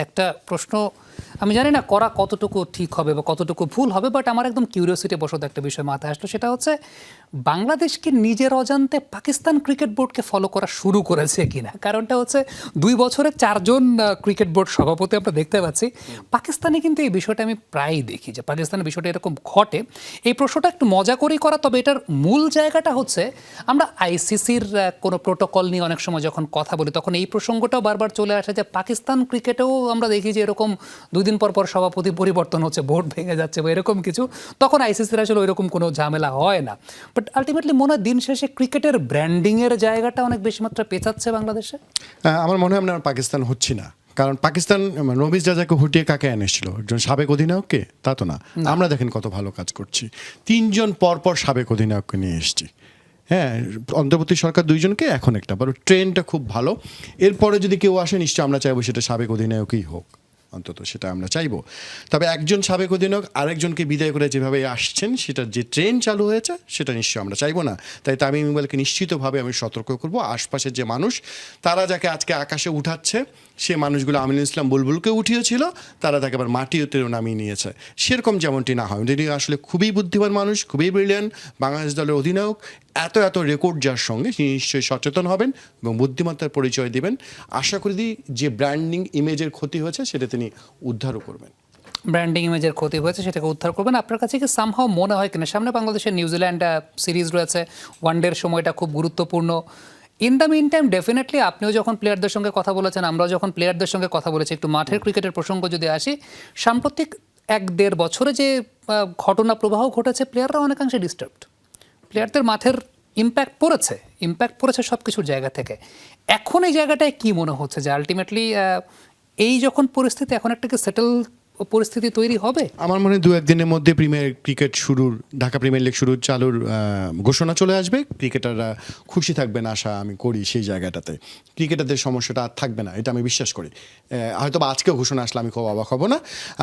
একটা প্রশ্ন আমি জানি না করা কতটুকু ঠিক হবে বা কতটুকু ভুল হবে, বাট আমার একদম কিউরিওসিটি বশত একটা বিষয় মাথায় আসলো, সেটা হচ্ছে বাংলাদেশকে নিজের অজান্তে পাকিস্তান ক্রিকেট বোর্ডকে ফলো করা শুরু করেছে কিনা। কারণটা হচ্ছে 2 বছরে 4 জন ক্রিকেট বোর্ড সভাপতি আমরা দেখতে পাচ্ছি। পাকিস্তানে কিন্তু এই বিষয়টা আমি প্রায়ই দেখি যে পাকিস্তানের বিষয়টা এরকম ঘটে। এই প্রশ্নটা একটু মজা করেই করা, তবে এটার মূল জায়গাটা হচ্ছে আমরা আইসিসির কোনো প্রোটোকল নিয়ে অনেক সময় যখন কথা বলি তখন এই প্রসঙ্গটাও বারবার চলে আসে যে পাকিস্তান ক্রিকেটেও আমরা দেখি যে এরকম 2 দিন পর পর সভাপতি পরিবর্তন হচ্ছে, বোর্ড ভেঙে যাচ্ছে বা এরকম কিছু, তখন আইসিসির আসলে ওইরকম কোনো ঝামেলা হয় না। বাট আলটিমেটলি মনে হয় দিন শেষে ক্রিকেটের ব্র্যান্ডিংয়ের জায়গাটা অনেক বেশি মাত্রা পেঁচাচ্ছে বাংলাদেশে। আমার মনে হয় আমরা পাকিস্তান হচ্ছি না, কারণ পাকিস্তান রমিজ রাজাকে হটিয়ে কাকে এনেছিল, একজন সাবেক অধিনায়ককে? তা তো না। আমরা দেখেন কত ভালো কাজ করছি, 3 জন পর সাবেক অধিনায়ককে নিয়ে এসেছি। হ্যাঁ, অন্তর্বর্তী সরকার 2 জনকে, এখন একটা বড় ট্রেনটা খুব ভালো। এরপরে যদি কেউ আসে নিশ্চয়ই আমরা চাইবো সেটা সাবেক অধিনায়কই হোক, অন্তত সেটা আমরা চাইবো। তবে একজন সাবেক অধিনায়ক আরেকজনকে বিদায় করে যেভাবে আসছেন, সেটার যে ট্রেন চালু হয়েছে সেটা নিশ্চয়ই আমরা চাইবো না। তাই তামিম ইকবালকে নিশ্চিতভাবে আমি সতর্ক করব, আশপাশের যে মানুষ তারা যাকে আজকে আকাশে উঠাচ্ছে, সে মানুষগুলো আমিনুল ইসলাম বুলবুলকে উঠিয়েছিল, তারা তাকে আবার মাটিতেও নামিয়ে নিয়েছে, সেরকম যেমনটি না হয়। তিনি আসলে খুবই বুদ্ধিমান মানুষ, খুবই ব্রিলিয়ান্ট, বাংলাদেশ দলের অধিনায়ক, এত রেকর্ড যার সঙ্গে তিনি নিশ্চয়ই সচেতন হবেন এবং বুদ্ধিমত্তার পরিচয় দিবেন। আশা করি যে ব্র্যান্ডিং ইমেজের ক্ষতি হয়েছে সেটা তিনি উদ্ধারও করবেন। ব্র্যান্ডিং ইমেজের ক্ষতি হয়েছে সেটাকে উদ্ধার করবেন। আপনার কাছে কি সামহাও মনে হয় কিনা সামনে বাংলাদেশের নিউজিল্যান্ড সিরিজ রয়েছে, ওয়ানডের সময়টা খুব গুরুত্বপূর্ণ, in the meantime definitely আপনিও যখন প্লেয়ারদের সঙ্গে কথা বলেছেন, আমরাও যখন প্লেয়ারদের সঙ্গে কথা বলেছি, একটু মাঠের ক্রিকেটের প্রসঙ্গ যদি আসি, সাম্প্রতিক 1-1.5 বছরে যে ঘটনা প্রবাহ ঘটেছে, প্লেয়াররা অনেকাংশে ডিস্টার্বড, প্লেয়ারদের মাঠের ইম্প্যাক্ট পড়েছে সব কিছুর জায়গা থেকে। এখন এই জায়গাটায় কি মনে হচ্ছে যে আলটিমেটলি এই যখন পরিস্থিতি, এখন একটা কি সেটেল পরিস্থিতি তৈরি হবে? আমার মনে হয় 2-1 দিনের মধ্যে প্রিমিয়ার ক্রিকেট শুরুর, ঢাকা প্রিমিয়ার লিগ শুরুর চালুর ঘোষণা চলে আসবে। ক্রিকেটাররা খুশি থাকবেন আশা আমি করি সেই জায়গাটাতে। ক্রিকেটারদের সমস্যাটা আর থাকবে না, এটা আমি বিশ্বাস করি। হয়তো বা আজকেও ঘোষণা আসলে আমি খুব অবাক হব না।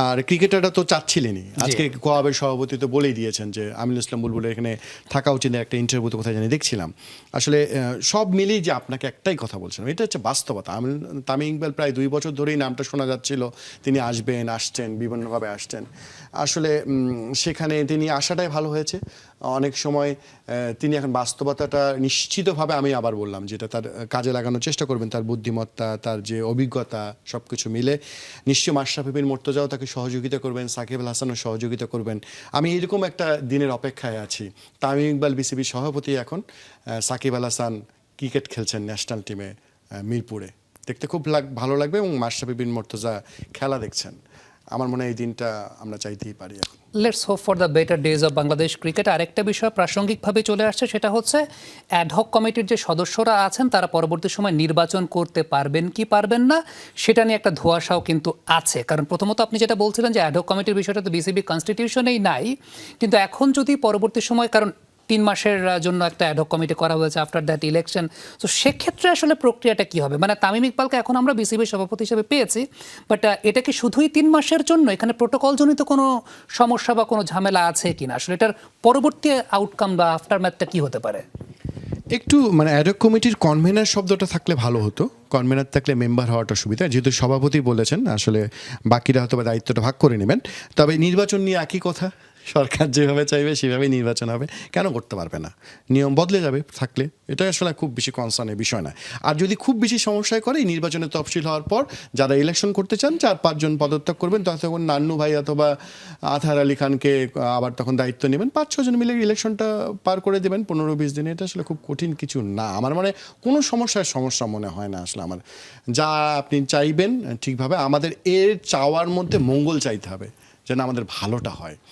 আর ক্রিকেটাররা তো চাচ্ছিলেনই, আজকে কোয়াবের সভাপতি তো বলেই দিয়েছেন যে আমিনুল ইসলাম বুলবুলের এখানে থাকা উচিত, একটা ইন্টারভিউতে কোথায় জানি দেখছিলাম। আসলে সব মিলেই যে আপনাকে একটাই কথা বলছিলাম, এটা হচ্ছে বাস্তবতা। তামিম ইকবাল প্রায় 2 বছর ধরেই নামটা শোনা যাচ্ছিল, তিনি আসছেন, বিভিন্নভাবে আসছেন। আসলে সেখানে তিনি আসাটাই ভালো হয়েছে। অনেক সময় তিনি এখন বাস্তবতাটা নিশ্চিতভাবে, আমি আবার বললাম, যেটা তার কাজে লাগানোর চেষ্টা করবেন, তার বুদ্ধিমত্তা, তার যে অভিজ্ঞতা, সব কিছু মিলে নিশ্চয়ই মাশরাফি বিন মুর্তজাও তাকে সহযোগিতা করবেন, সাকিব আল হাসানও সহযোগিতা করবেন। আমি এরকম একটা দিনের অপেক্ষায় আছি। তামিম ইকবাল বিসিবির সভাপতি, এখন সাকিব আল হাসান ক্রিকেট খেলছেন ন্যাশনাল টিমে মিরপুরে, দেখতে খুব ভালো লাগবে, এবং মাশরাফি বিন মুর্তজা খেলা দেখছেন। আমার মনে হয় এই দিনটা আমরা চাইতেই পারি এখন। Let's hope for the better days of Bangladesh cricket. আরেকটা বিষয় প্রাসঙ্গিকভাবে চলে আসছে, সেটা হচ্ছে অ্যাডহক কমিটির যে সদস্যরা আছেন তারা পরবর্তী সময় নির্বাচন করতে পারবেন কি পারবেন না, সেটা নিয়ে একটা ধোঁয়াশাও কিন্তু আছে। কারণ প্রথমত আপনি যেটা বলছিলেন যে অ্যাডহক কমিটির বিষয়টা তো বিসিবি কনস্টিটিউশনেই নাই, কিন্তু এখন যদি পরবর্তী সময়, কারণ 3 মাসের জন্য একটা অ্যাডহক কমিটি করা হয়েছে আফটার দ্যাট ইলেকশন, তো সেক্ষেত্রে আসলে প্রক্রিয়াটা কি হবে? মানে তামিম ইকবালকে এখন আমরা বিসিবির সভাপতি হিসেবে পেয়েছি, বাট এটা কি শুধুই 3 মাসের জন্য? এখানে প্রোটোকলজনিত কোনো সমস্যা বা কোনো ঝামেলা আছে কিনা? আসলে এটার পরবর্তী আউটকাম বা আফটার ম্যাথটা কি হতে পারে? একটু অ্যাডহক কমিটির কনভেনার শব্দটা থাকলে ভালো হতো। কনভেনার থাকলে মেম্বার হওয়াটা সুবিধা, যেহেতু সভাপতি বলেছেন, আসলে বাকিরা হয়তো দায়িত্বটা ভাগ করে নেবেন। তবে নির্বাচন নিয়ে একই কথা, সরকার যেভাবে চাইবে সেভাবেই নির্বাচন হবে, কেন করতে পারবে না? নিয়ম বদলে যাবে থাকলে, এটা আসলে খুব বেশি কনসার্নের বিষয় না। আর যদি খুব বেশি সমস্যায় করে, এই নির্বাচনের তফসিল হওয়ার পর যারা ইলেকশন করতে চান 4-5 জন পদত্যাগ করবেন, তখন নান্নু ভাই অথবা আতহার আলী খানকে আবার তখন দায়িত্ব নেবেন, 5-6 জন মিলে ইলেকশনটা পার করে দেবেন 15-20 দিনে। এটা আসলে খুব কঠিন কিছু না, আমার মানে কোনো সমস্যা মনে হয় না আসলে আমার। যা আপনি চাইবেন ঠিকভাবে, আমাদের এর চাওয়ার মধ্যে মঙ্গল চাইতে হবে, যেন আমাদের ভালোটা হয়।